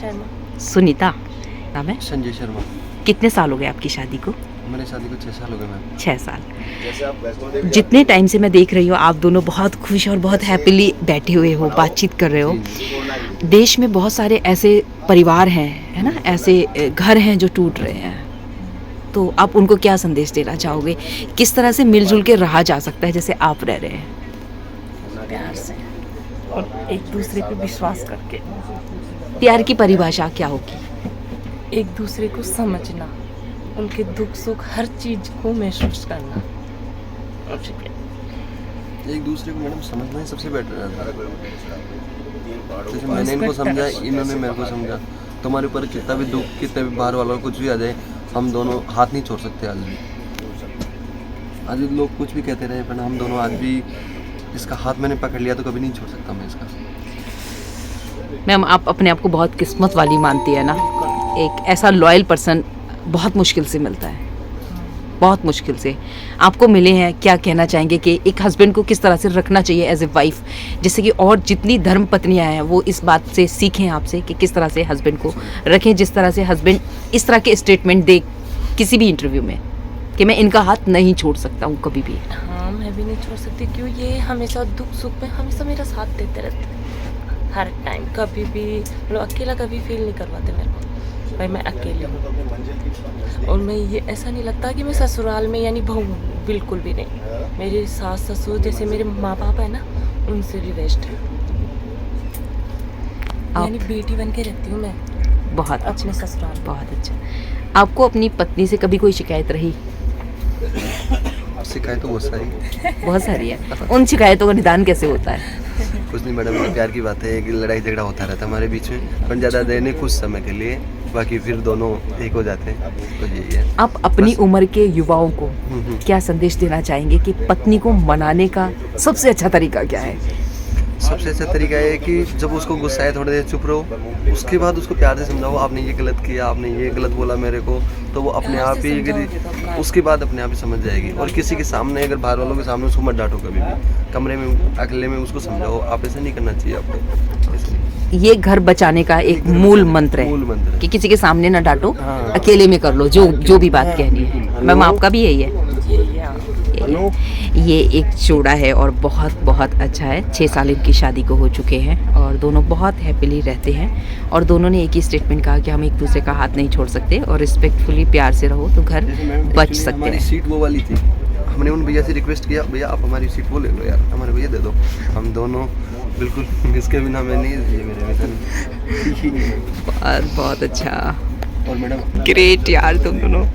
शर्मा। सुनीता नाम है। संजय शर्मा। कितने साल हो गए आपकी शादी को? मेरी शादी को 6 साल हो गए मैम। 6 साल। जितने टाइम से मैं देख रही हूँ आप दोनों बहुत खुश और बहुत हैप्पीली बैठे हुए हो, बातचीत कर रहे हो। देश में बहुत सारे ऐसे परिवार हैं, है ना, ऐसे घर हैं जो टूट रहे हैं, तो आप उनको क्या संदेश देना चाहोगे? किस तरह से मिलजुल के रहा जा सकता है जैसे आप रह रहे हैं? प्यार से और एक दूसरे पे विश्वास करके। प्यार की परिभाषा क्या होगी? एक दूसरे को समझना, उनके दुख सुख हर चीज को महसूस करना। एक दूसरे को मैडम समझना ही सबसे बेटर है। जैसे मैंने इनको समझा, इन्होंने मेरे को समझा। तुम्हारे ऊपर कितना भी दुख, कितने भी बाहर वालों कुछ भी आ जाए, हम दोनों हाथ नहीं छोड़ सकते। आज भी लोग कुछ भी कहते रहे, पर हम दोनों आज भी इसका हाथ मैंने पकड़ लिया तो कभी नहीं छोड़ सकता मैं इसका। मैम आप अपने आप को बहुत किस्मत वाली मानती है ना? एक ऐसा लॉयल पर्सन बहुत मुश्किल से मिलता है, बहुत मुश्किल से आपको मिले हैं। क्या कहना चाहेंगे कि एक हस्बैंड को किस तरह से रखना चाहिए एज ए वाइफ, जैसे कि और जितनी धर्म पत्नियां हैं वो इस बात से सीखें आपसे कि किस तरह से हस्बैंड को रखें, जिस तरह से हस्बैंड इस तरह के स्टेटमेंट दे किसी भी इंटरव्यू में कि मैं इनका हाथ नहीं छोड़ सकता हूँ कभी भी। हाँ, मैं भी नहीं छोड़ सकती, क्यों ये हमेशा दुख सुख में हमेशा मेरा साथ देते रहते हैं, हर टाइम। कभी भी मतलब अकेला कभी फील नहीं करवाते मेरे को भाई मैं अकेली हूँ। और मैं ये ऐसा नहीं लगता कि मैं ससुराल में यानी बहू हूँ, बिल्कुल भी नहीं। मेरे सास ससुर जैसे मेरे माँ बाप है ना, उनसे भी बेस्ट है। यानी बेटी बन के रहती हूँ मैं बहुत अच्छा, अपने ससुराल। बहुत अच्छा। आपको अपनी पत्नी से कभी कोई शिकायत रही? शिकायत तो बहुत सारी है। उन शिकायतों का निदान कैसे होता है? कुछ नहीं मैडम, प्यार की बात है कि लड़ाई झगड़ा होता रहता है हमारे बीच में, पर ज़्यादा देर नहीं, कुछ समय के लिए, बाकी फिर दोनों एक हो जाते हैं। तो यही है। आप अपनी उम्र के युवाओं को क्या संदेश देना चाहेंगे कि पत्नी को मनाने का सबसे अच्छा तरीका क्या है? सबसे अच्छा तरीका है कि जब उसको गुस्सा है थोड़ी देर चुप रहो, उसके बाद उसको प्यार से समझाओ, आपने ये गलत किया, आपने ये गलत बोला मेरे को, तो वो अपने आप ही उसके बाद अपने आप ही समझ जाएगी। और किसी के सामने, अगर बाहर वालों के सामने उसको मत डांटो कभी भी, कमरे में अकेले में उसको समझाओ, आप ऐसा नहीं करना चाहिए आपको। इसलिए ये घर बचाने का एक मूल मंत्र है कि किसी के सामने ना डांटो, अकेले में कर लो जो भी बात कहनी है। मैम आपका भी यही है? ये एक जोड़ा है और बहुत बहुत अच्छा है। 6 साल इनकी शादी को हो चुके हैं और दोनों बहुत हैप्पीली रहते हैं। और दोनों ने एक ही स्टेटमेंट कहा कि हम एक दूसरे का हाथ नहीं छोड़ सकते और रिस्पेक्टफुली प्यार से रहो तो घर बच सकते हैं। सीट वो वाली थी, हमने उन भैया से रिक्वेस्ट किया, भैया आप हमारी सीट वो ले लो यार, हमारे भैया दे दो। हम दोनों बिल्कुल इसके बिना मैं नहीं, ये मेरे बहुत बहुत अच्छा। और मैडम ग्रेट यार तुम दोनों।